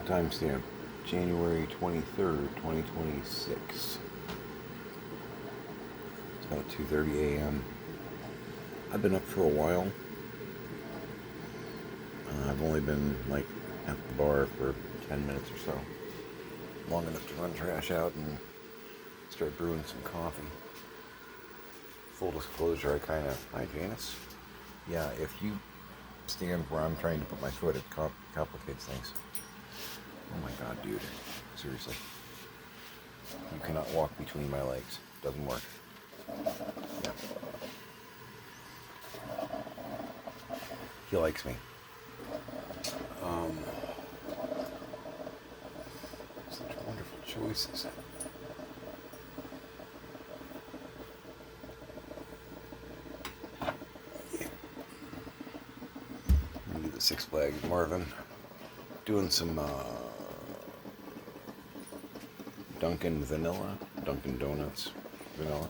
Timestamp, January 23rd, 2026. It's about 2:30 a.m. I've been up for a while. I've only been at the bar for 10 minutes or so. Long enough to run trash out and start brewing some coffee. Full disclosure, hi Janice. Yeah, if you stand where I'm trying to put my foot, it complicates things. Oh my god, dude. Seriously. You cannot walk between my legs. Doesn't work. Yeah. He likes me. Such wonderful choices. Yeah. I'm gonna do the Six Flags Marvin. Doing some Dunkin' Vanilla, Dunkin' Donuts Vanilla.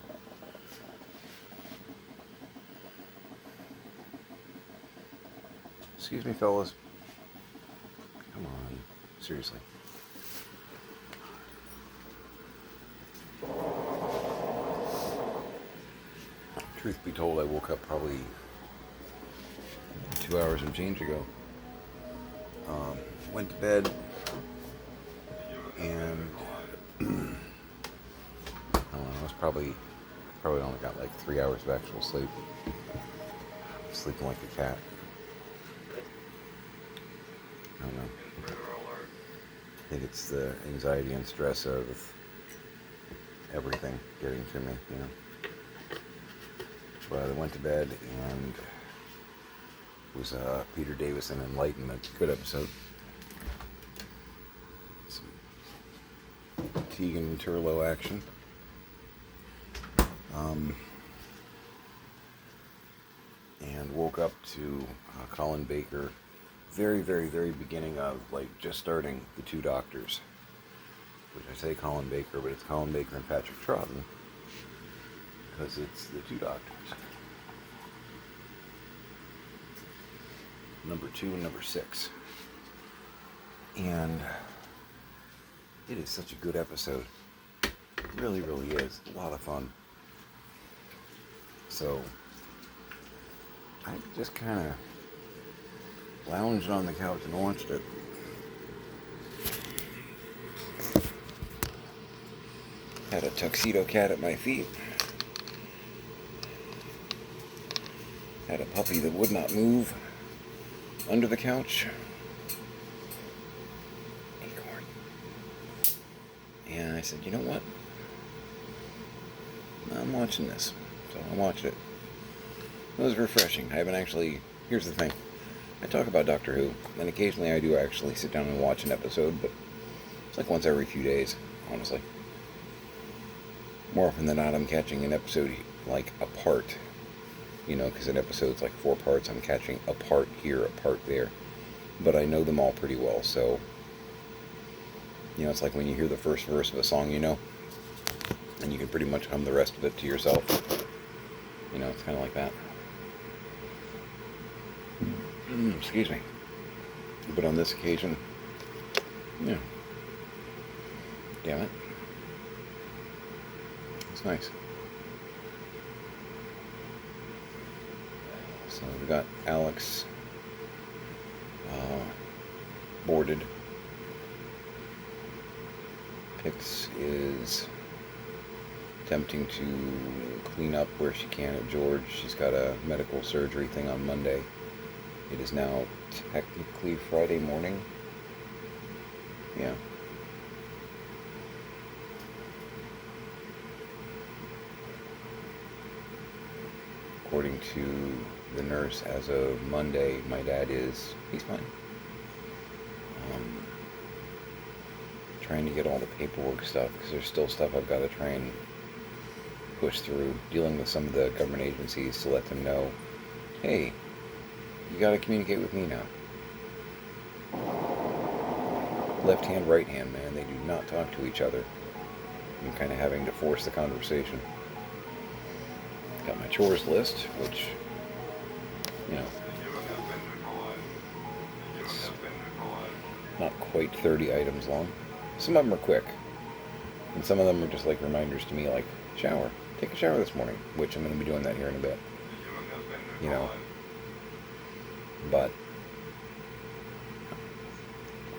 Excuse me, fellas. Come on, seriously. Truth be told, I woke up probably 2 hours and change ago. Went to bed and I don't know, I was probably only got 3 hours of actual sleep. Sleeping like a cat. I don't know. I think it's the anxiety and stress of everything getting to me, you know. But I went to bed and it was Peter Davison Enlightenment. Good episode. Some Tegan Turlow action. And woke up to Colin Baker. Very, very, very beginning of just starting The Two Doctors. Which I say Colin Baker, but it's Colin Baker and Patrick Troughton. Because it's The Two Doctors. Number 2 and number 6. And it is such a good episode. It really, really is. A lot of fun. So, I just kind of lounged on the couch and watched it. Had a tuxedo cat at my feet. Had a puppy that would not move under the couch. Acorn. And I said, you know what? I'm watching this. So I watched it. It was refreshing. I haven't actually... Here's the thing. I talk about Doctor Who, and occasionally I do actually sit down and watch an episode, but it's once every few days, honestly. More often than not, I'm catching an episode apart. You know, because an episode's 4 parts, I'm catching a part here, a part there. But I know them all pretty well, so... You know, it's like when you hear the first verse of a song, you know, and you can pretty much hum the rest of it to yourself. You know, it's kind of like that. Excuse me. But on this occasion, yeah. Damn it. It's nice. So we got Alex boarded. Pix is attempting to clean up where she can at George. She's got a medical surgery thing on Monday. It is now technically Friday morning. Yeah. According to the nurse, as of Monday, my dad he's fine. Trying to get all the paperwork stuff, because there's still stuff I've got to try and push through, dealing with some of the government agencies to let them know, hey, you got to communicate with me now. Left hand, right hand, man, they do not talk to each other. I'm kind of having to force the conversation. Got my chores list, which, you know, not quite 30 items long. Some of them are quick, and some of them are just like reminders to me, like shower. Take a shower this morning, which I'm going to be doing that here in a bit. You know, but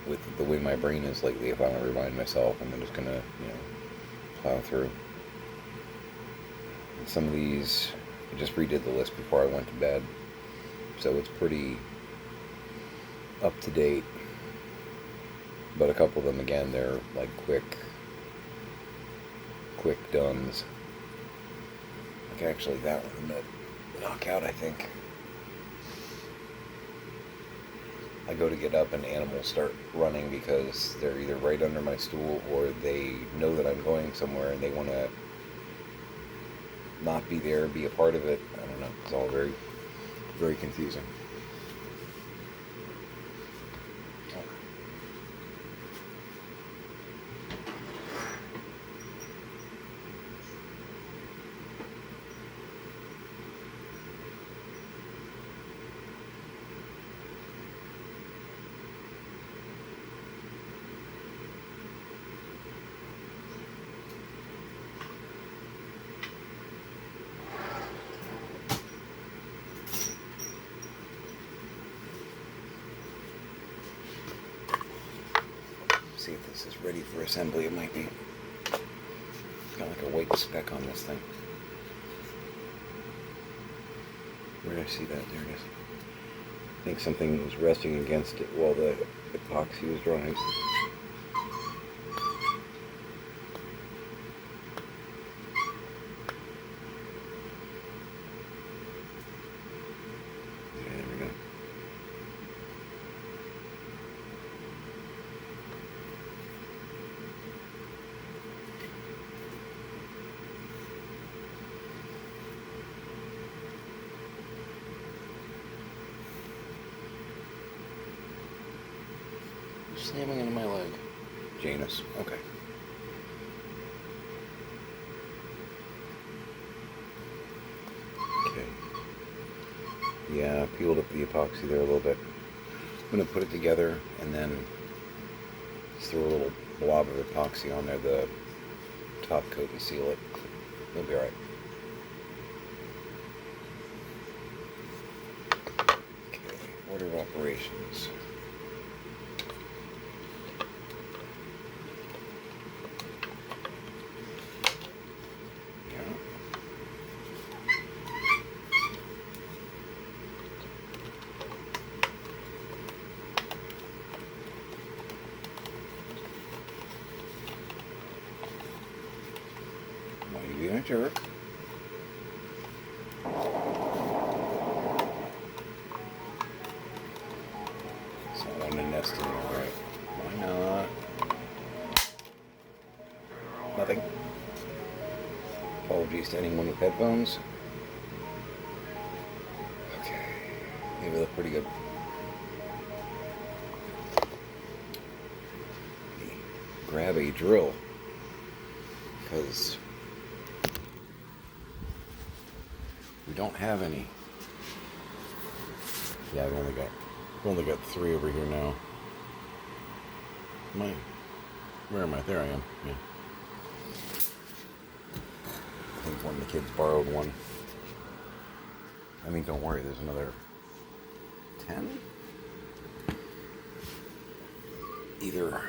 with the way my brain is lately, if I want to remind myself, I'm just going to, plow through. And some of these, I just redid the list before I went to bed, so it's pretty up to date. But a couple of them, again, they're like quick dones. Like actually that one, the knockout, I think. I go to get up and animals start running because they're either right under my stool or they know that I'm going somewhere and they want to not be there, be a part of it. I don't know. It's all very, very confusing. See if this is ready for assembly. It might be. It's got like a white speck on this thing. Where did I see that? There it is. I think something was resting against it while the epoxy was drying. Slamming into my leg. Janus. Okay. Okay. Yeah, peeled up the epoxy there a little bit. I'm going to put it together and then just throw a little blob of epoxy on there, the top coat, and seal it. It'll be alright. Okay. Order of operations. Being a jerk. So I want to nest in there, right? Why not? Nothing. Apologies to anyone with headphones. Okay. Maybe they look pretty good. Grab a drill. Because we don't have any. Yeah, I've only got 3 over here now. Where am I? There I am. Yeah. I think one of the kids borrowed one. I mean, don't worry, there's another 10? Either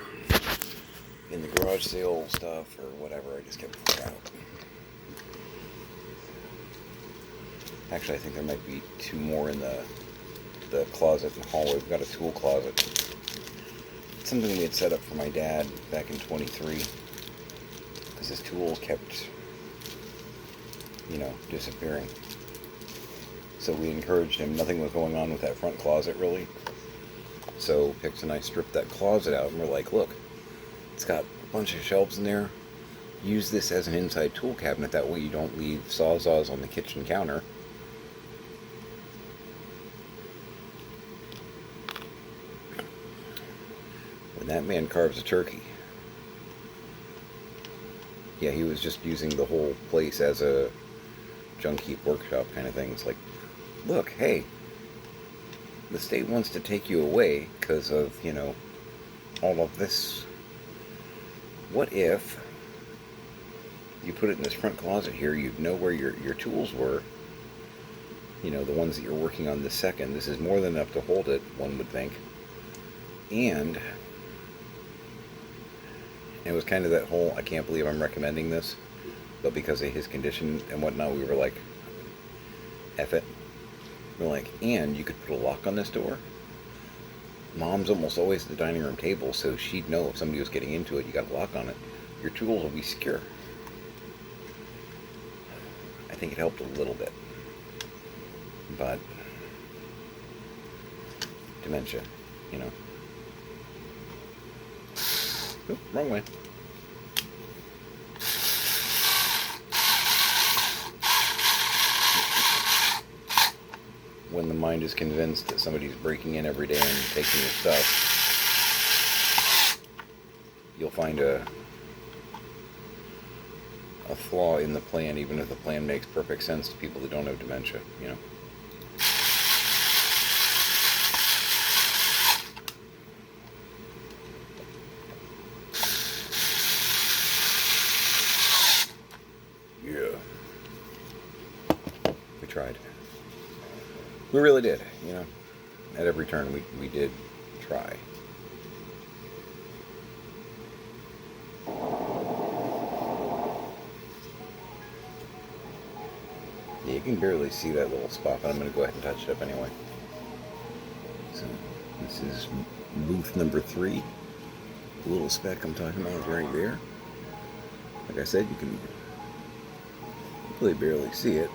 in the garage sale stuff or whatever, I just kept pulling out. Actually, I think there might be 2 more in the closet in the hallway. We've got a tool closet. It's something we had set up for my dad back in 23. Because his tool kept, disappearing. So we encouraged him. Nothing was going on with that front closet, really. So Pix and I stripped that closet out, and we're like, look, it's got a bunch of shelves in there. Use this as an inside tool cabinet. That way you don't leave sawzalls on the kitchen counter. When that man carves a turkey, yeah, he was just using the whole place as a junk heap workshop kind of thing. It's like, look, hey, the state wants to take you away because of, all of this. What if you put it in this front closet here? You'd know where your tools were. You know, the ones that you're working on this second. This is more than enough to hold it, one would think. And it was kind of that whole, I can't believe I'm recommending this, but because of his condition and whatnot, we were like, F it. We're like, and you could put a lock on this door. Mom's almost always at the dining room table, so she'd know if somebody was getting into it, you got a lock on it. Your tools will be secure. I think it helped a little bit. But dementia, you know. Oop, wrong way. When the mind is convinced that somebody's breaking in every day and taking your stuff, you'll find a flaw in the plan, even if the plan makes perfect sense to people that don't have dementia, you know. Yeah. We tried. We really did, you know. At every turn we did try. Yeah, you can barely see that little spot, but I'm going to go ahead and touch it up anyway. So, this is booth number 3. The little speck I'm talking about is right there. Like I said, you can really barely see it.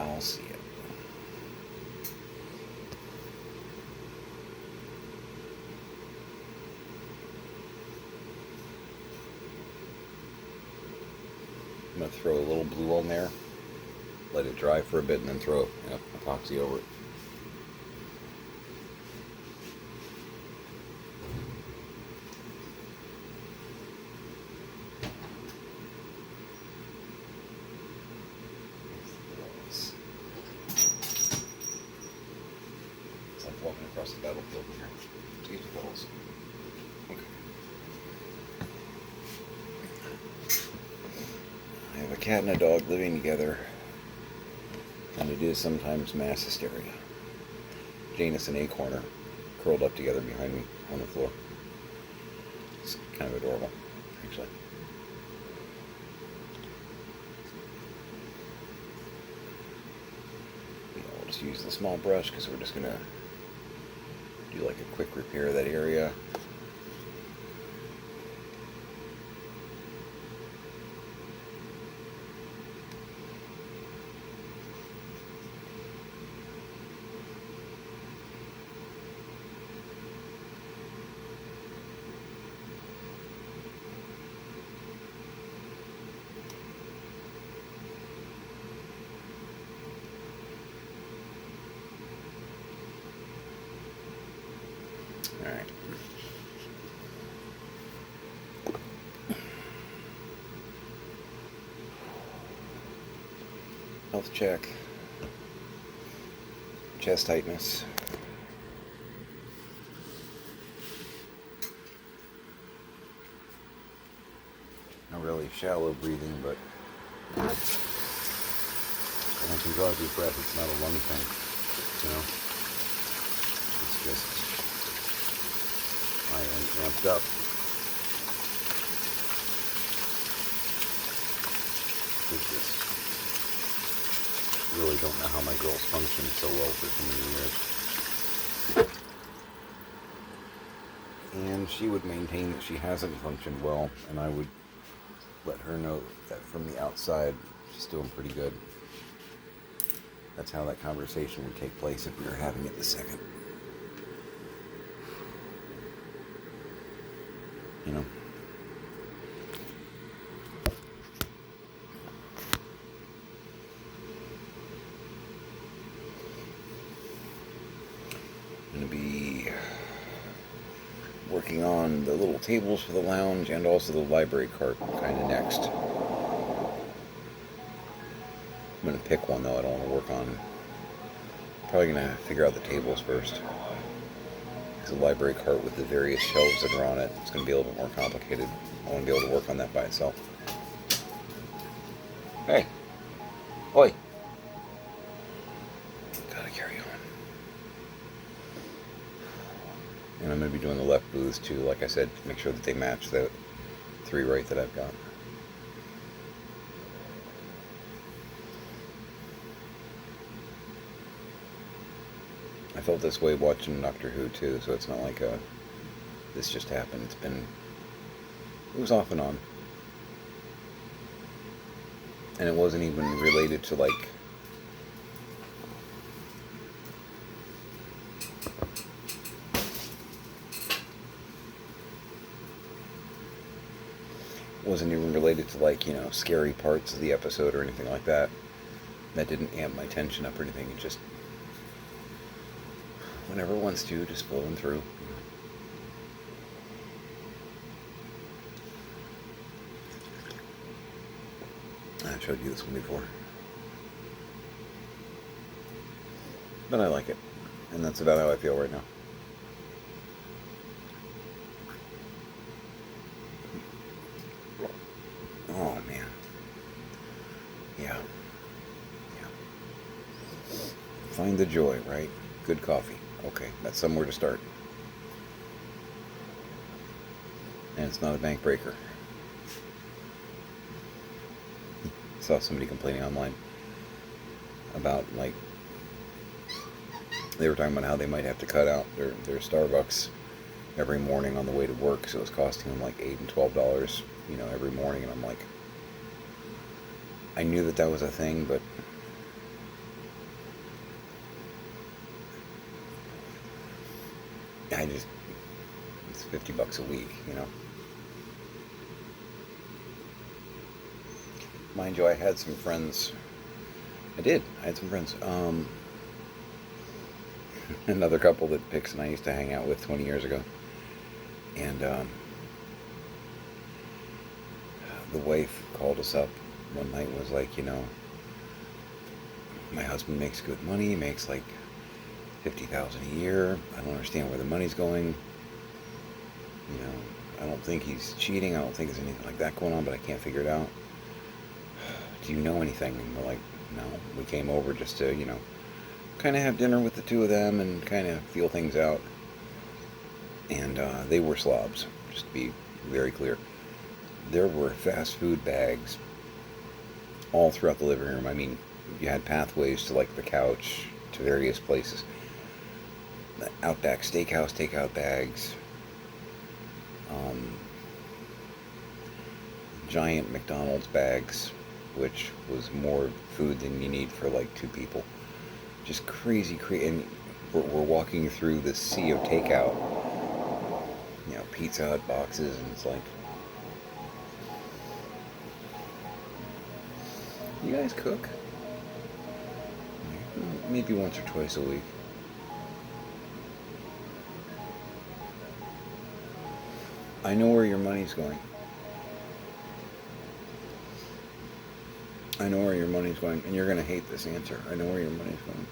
I'll see it. I'm going to throw a little blue on there, let it dry for a bit, and then throw epoxy over it. It's like walking across the battlefield here. Excuse me, fellas. Okay. I have a cat and a dog living together, and it is sometimes mass hysteria. Janus and Acorn are curled up together behind me on the floor. It's kind of adorable, actually. We'll just use the small brush because we're just going to do like a quick repair of that area. Alright. Health check. Chest tightness. Not really shallow breathing, but when I can draw a deep breath, it's not a lung thing, you know? It's just, I am amped up. It's just, really don't know how my girls functioned so well for so many years. And she would maintain that she hasn't functioned well, and I would let her know that from the outside, she's doing pretty good. That's how that conversation would take place if we were having it the second. You know? I'm going to be working on the little tables for the lounge and also the library cart kind of next. I'm going to pick one, though. I don't want to work on... Probably going to figure out the tables first. Because the library cart with the various shelves that are on it, it's going to be a little bit more complicated. I want to be able to work on that by itself. Hey! Oi! Gotta carry on. And I'm going to be doing the left booths too, like I said, to make sure that they match the 3 right that I've got. I felt this way watching Doctor Who too, so it's not like this just happened. It was off and on. And it wasn't even related to like... wasn't even related to like, scary parts of the episode or anything like that. That didn't amp my tension up or anything. It just... whenever it wants to, just flowing through. I showed you this one before. But I like it. And that's about how I feel right now. Oh, man. Yeah. Find the joy, right? Good coffee. Okay, that's somewhere to start. And it's not a bank breaker. Saw somebody complaining online about, like, they were talking about how they might have to cut out their Starbucks every morning on the way to work, so it's costing them like $8 and $12, every morning. And I'm like, I knew that was a thing, but it's $50 a week, Mind you, I had some friends. I had some friends. Another couple that Pix and I used to hang out with 20 years ago. And the wife called us up one night and was like, my husband makes good money, makes like $50,000 a year. I don't understand where the money's going. I don't think he's cheating. I don't think there's anything like that going on, but I can't figure it out. Do you know anything? And we're like, no. We came over just to, kind of have dinner with the two of them and kind of feel things out. And they were slobs, just to be very clear. There were fast food bags all throughout the living room. I mean, you had pathways to like the couch, to various places. The Outback Steakhouse takeout bags. Giant McDonald's bags, which was more food than you need for like 2 people. Just crazy. And we're walking through this sea of takeout. Pizza Hut boxes, and it's like, you guys cook? Maybe once or twice a week. I know where your money's going. I know where your money's going, and you're going to hate this answer. I know where your money's going.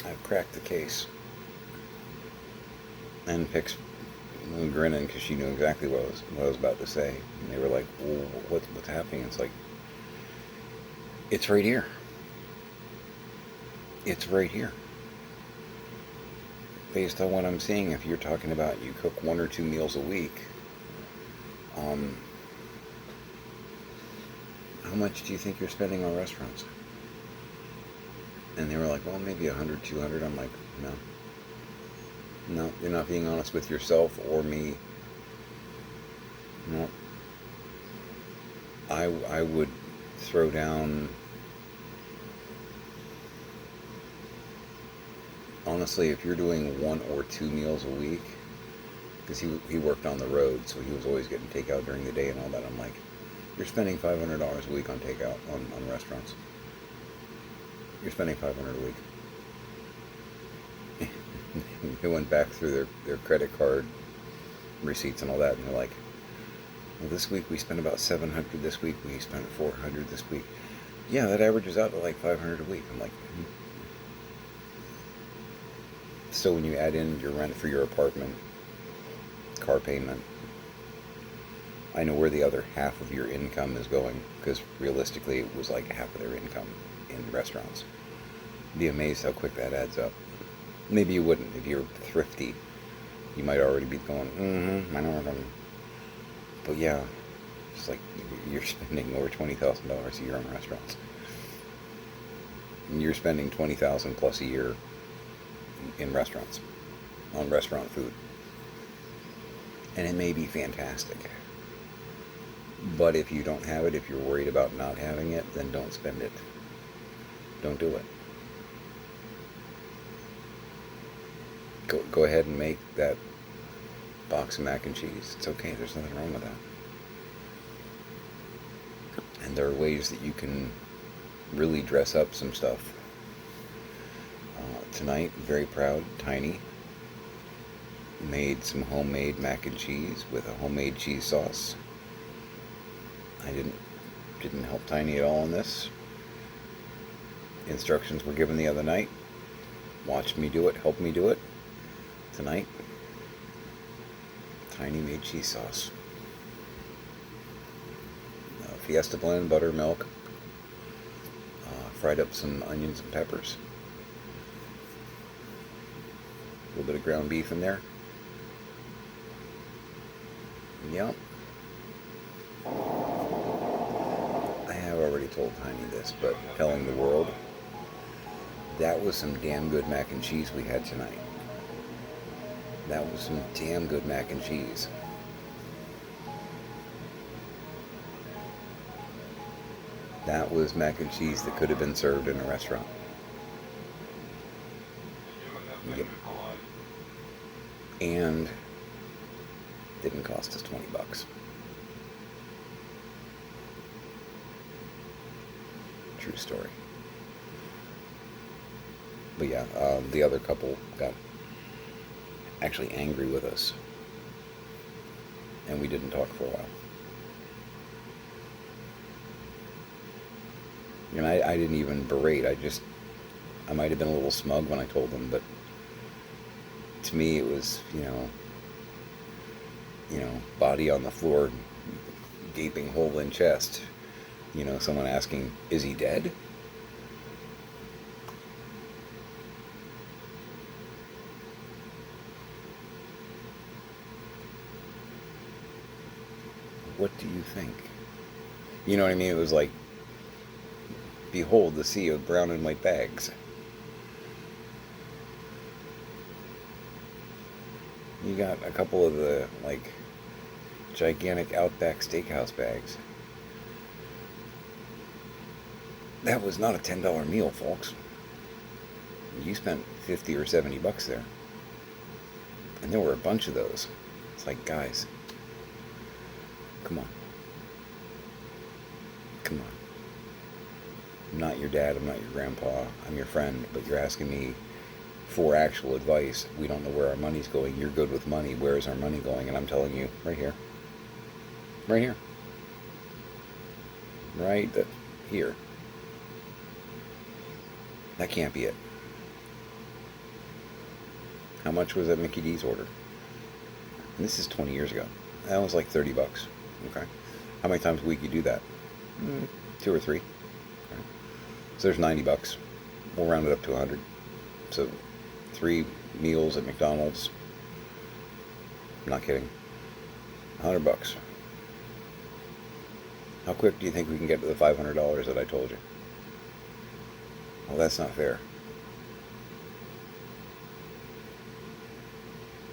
I've cracked the case. And Pix was grinning because she knew exactly what I was about to say. And they were like, well, what's happening? It's like, it's right here. It's right here. Based on what I'm seeing, if you're talking about you cook 1 or 2 meals a week, how much do you think you're spending on restaurants? And they were like, well, maybe 100, 200. I'm like, no, you're not being honest with yourself or me. No. I would throw down, honestly, if you're doing 1 or 2 meals a week, because he worked on the road, so he was always getting takeout during the day and all that. I'm like, you're spending $500 a week on takeout, on restaurants. You're spending $500 a week. They went back through their credit card receipts and all that, and they're like, Well, this week we spent about 700. This week we spent 400. This week, yeah, that averages out to like 500 a week. I'm like, So when you add in your rent for your apartment, car payment, I know where the other half of your income is going, because realistically it was like half of their income in restaurants. Be amazed how quick that adds up. Maybe you wouldn't. If you're thrifty, you might already be going, I know where I'm. But yeah, it's like you're spending over $20,000 a year on restaurants. And you're spending $20,000 plus a year in restaurants, on restaurant food. And it may be fantastic. But if you don't have it, if you're worried about not having it, then don't spend it. Don't do it. Go ahead and make that box of mac and cheese. It's okay. There's nothing wrong with that. And there are ways that you can really dress up some stuff. Tonight, very proud, Tiny made some homemade mac and cheese with a homemade cheese sauce. I didn't help Tiny at all in this. Instructions were given the other night. Watched me do it, helped me do it. Tonight, Tiny made cheese sauce. Fiesta blend, buttermilk. Fried up some onions and peppers. A little bit of ground beef in there. Yep. I have already told Tiny this, but telling the world, that was some damn good mac and cheese we had tonight. That was some damn good mac and cheese. That was mac and cheese that could have been served in a restaurant. Yep. And didn't cost us $20. True story. But yeah, the other couple got actually angry with us, and we didn't talk for a while. And I didn't even berate. I might have been a little smug when I told them, but to me it was, body on the floor, gaping hole in chest. Someone asking, is he dead? What do you think? You know what I mean? It was like, behold the sea of brown and white bags. You got a couple of the, gigantic Outback Steakhouse bags. That was not a $10 meal, folks. You spent $50 or $70 there. And there were a bunch of those. It's like, guys, come on. Come on. I'm not your dad, I'm not your grandpa, I'm your friend, but you're asking me for actual advice. We don't know where our money's going. You're good with money. Where is our money going? And I'm telling you, right here. Right here. Right here. That can't be it. How much was that Mickey D's order? And this is 20 years ago. That was like $30. Okay. How many times a week you do that? 2 or 3. Okay. So there's $90. We'll round it up to 100. So 3 meals at McDonald's. I'm not kidding. $100. How quick do you think we can get to the $500 that I told you? Well, that's not fair.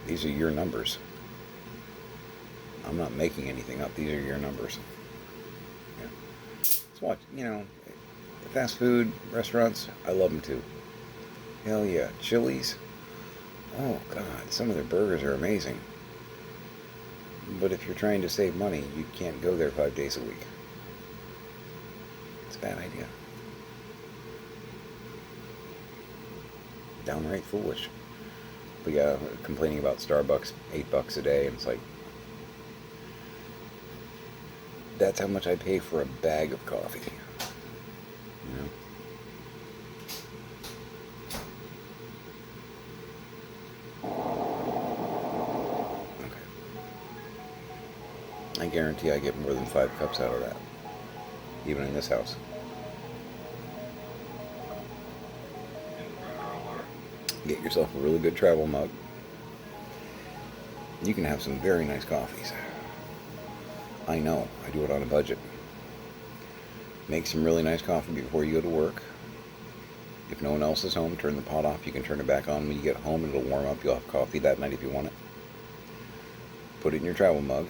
These are your numbers. I'm not making anything up. These are your numbers. Yeah. Let's watch, fast food restaurants, I love them too. Hell yeah. Chili's. Oh, God. Some of their burgers are amazing. But if you're trying to save money, you can't go there 5 days a week. It's a bad idea. Downright foolish. But yeah, complaining about Starbucks, $8 a day, and it's like, That's how much I pay for a bag of coffee. You know? Okay. I guarantee I get more than 5 cups out of that, even in this house. Get yourself a really good travel mug. You can have some very nice coffees. I know, I do it on a budget. Make some really nice coffee before you go to work. If no one else is home, turn the pot off. You can turn it back on when you get home. It'll warm up. You'll have coffee that night if you want it. Put it in your travel mug.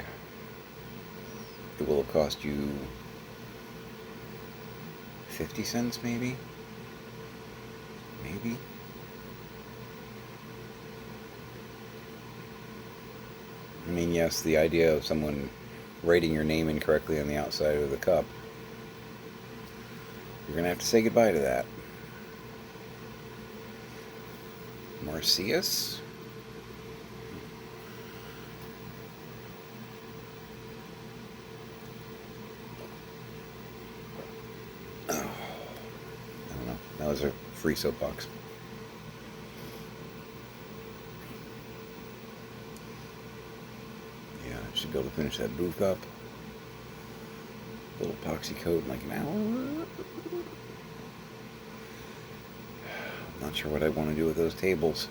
It will have cost you 50 cents maybe? Maybe? I mean, yes, the idea of someone writing your name incorrectly on the outside of the cup, you're going to have to say goodbye to that. Marcius? Oh, I don't know. That was a free soapbox. Yeah, I should be able to finish that booth up. A little epoxy coat in like an hour. Not sure what I want to do with those tables.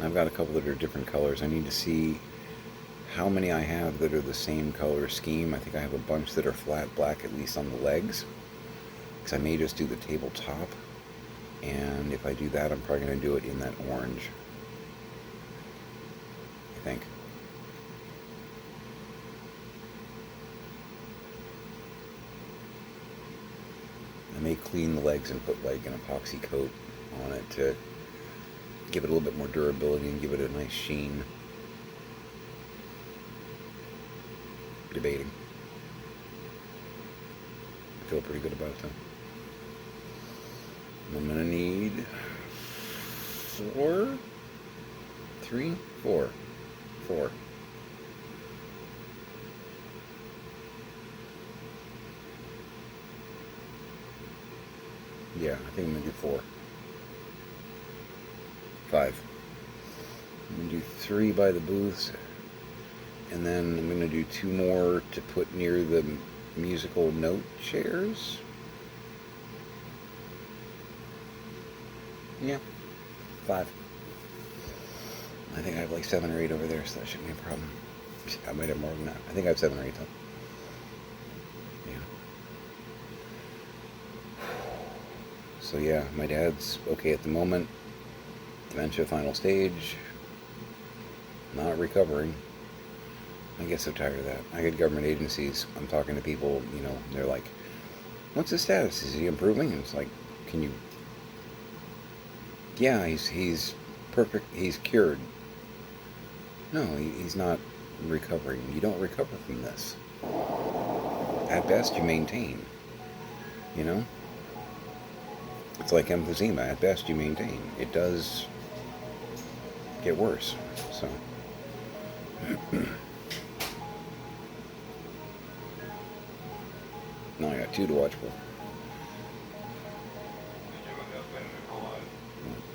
I've got a couple that are different colors. I need to see how many I have that are the same color scheme. I think I have a bunch that are flat black, at least on the legs. Because I may just do the tabletop. And if I do that, I'm probably going to do it in that orange. I think. I may clean the legs and put like an epoxy coat on it to give it a little bit more durability and give it a nice sheen. Debating. I feel pretty good about it though. I'm gonna need 4. Yeah, I think I'm gonna do 4. 5. I'm gonna do 3 by the booths, and then I'm gonna do 2 more to put near the musical note chairs. Yeah, 5. I think I have like 7 or 8 over there, so that shouldn't be a problem. I might have more than that. I think I have 7 or 8 though. Yeah. So yeah, my dad's okay at the moment. Dementia final stage. Not recovering. I get so tired of that. I get government agencies. I'm talking to people, you know, they're like, what's his status? Is he improving? And it's like, can you... Yeah, he's perfect. He's cured. No, he's not recovering. You don't recover from this. At best, you maintain. You know? It's like emphysema. At best, you maintain. It does get worse. So... Now I got 2 to watch for.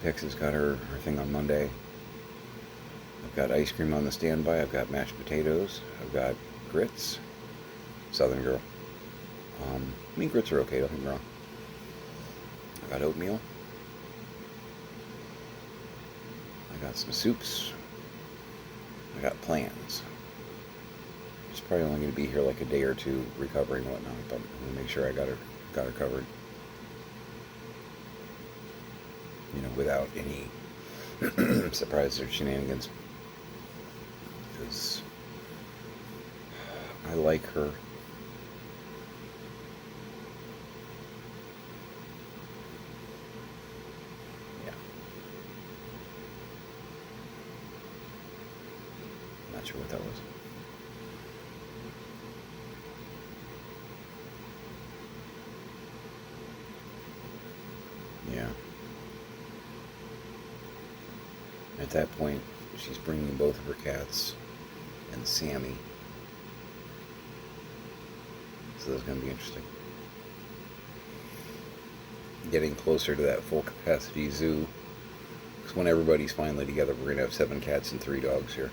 Pix has got her thing on Monday. I've got ice cream on the standby. I've got mashed potatoes. I've got grits. Southern girl. I mean, grits are okay, don't get me wrong. I got oatmeal. I got some soups. I got plans. She's probably only going to be here like a day or 2 recovering and whatnot, but I'm going to make sure I got her covered. You know, without any surprises or shenanigans. Because I like her. Yeah. Not sure what that was. Yeah. At that point, she's bringing both of her cats and Sammy. So that's going to be interesting. Getting closer to that full capacity zoo. Because when everybody's finally together, we're going to have 7 cats and 3 dogs here.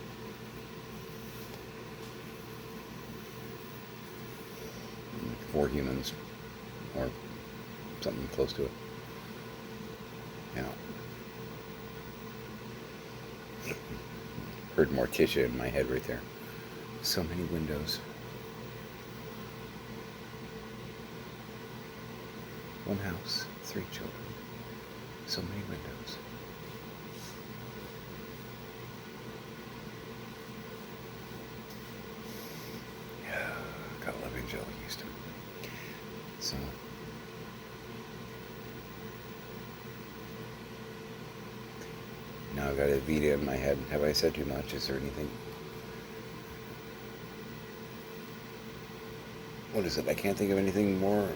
And 4 humans. Or something close to it. Yeah. Heard Morticia in my head right there. So many windows. One house, 3 children. So many windows. Yeah, gotta love Angelica Houston. So. Now I've got Evita in my head. Have I said too much? Is there anything? What is it? I can't think of anything more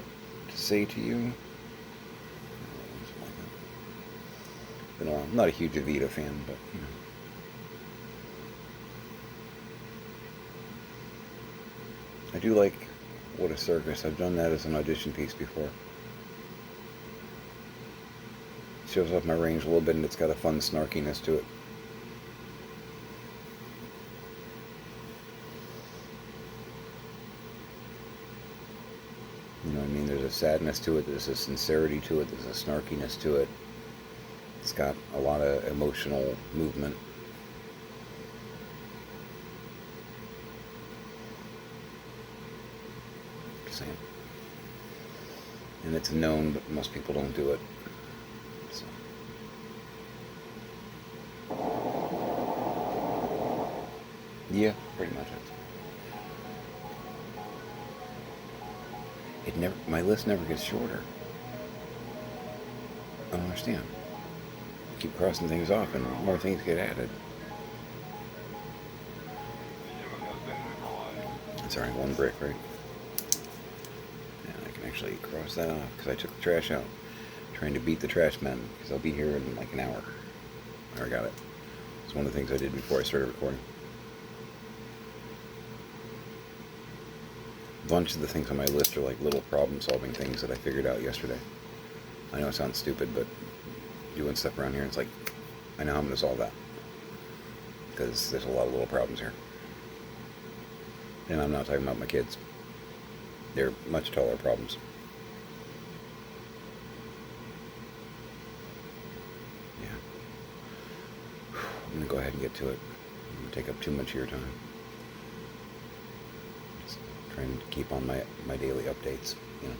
to say to you. Been a while. I'm not a huge Evita fan, but you know. I do like What a Circus. I've done that as an audition piece before. Shows off my range a little bit, and it's got a fun snarkiness to it. You know what I mean? There's a sadness to it, there's a sincerity to it, there's a snarkiness to it. It's got a lot of emotional movement. Just saying. And it's known, but most people don't do it. So. Yeah, pretty much it. My list never gets shorter. I don't understand. Keep crossing things off and more things get added. That's alright, 1 brick, right? And I can actually cross that off because I took the trash out. Trying to beat the trash men because I'll be here in like an hour. I already got it. It's one of the things I did before I started recording. A bunch of the things on my list are like little problem-solving things that I figured out yesterday. I know it sounds stupid, but doing stuff around here, it's like, I know how I'm going to solve that. Because there's a lot of little problems here. And I'm not talking about my kids. They're much taller problems. Yeah. I'm going to go ahead and get to it. I'm going to take up too much of your time. Just trying to keep on my daily updates, you know.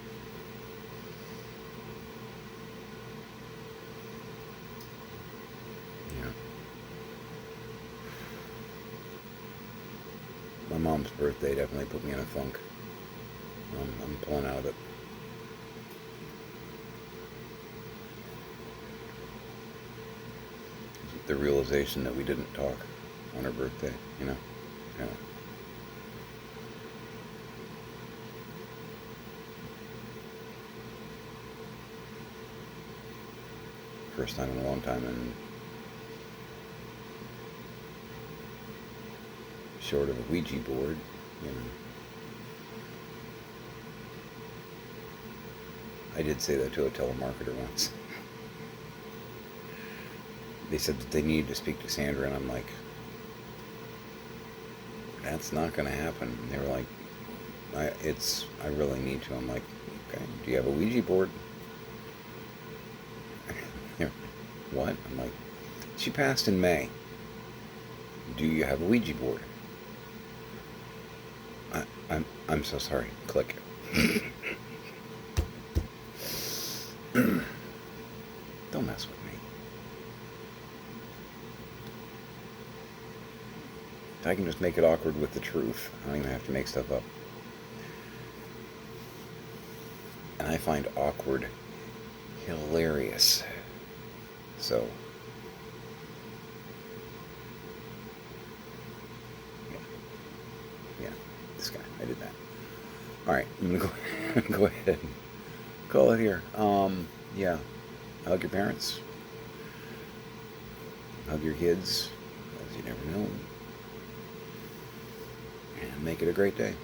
My mom's birthday definitely put me in a funk. I'm pulling out of it. The realization that we didn't talk on her birthday, you know? Yeah. First time in a long time, and short of a Ouija board, you know. I did say that to a telemarketer once. They said that they needed to speak to Sandra, and I'm like, that's not going to happen. And they were like, I really need to. I'm like, okay, do you have a Ouija board? What? I'm like, she passed in May. Do you have a Ouija board? I'm so sorry. Click. Don't mess with me. I can just make it awkward with the truth. I don't even have to make stuff up. And I find awkward hilarious. So, yeah, this guy, I did that. Alright, I'm gonna go ahead and call it here. Yeah, hug your parents, hug your kids as you You never know. And make it a great day.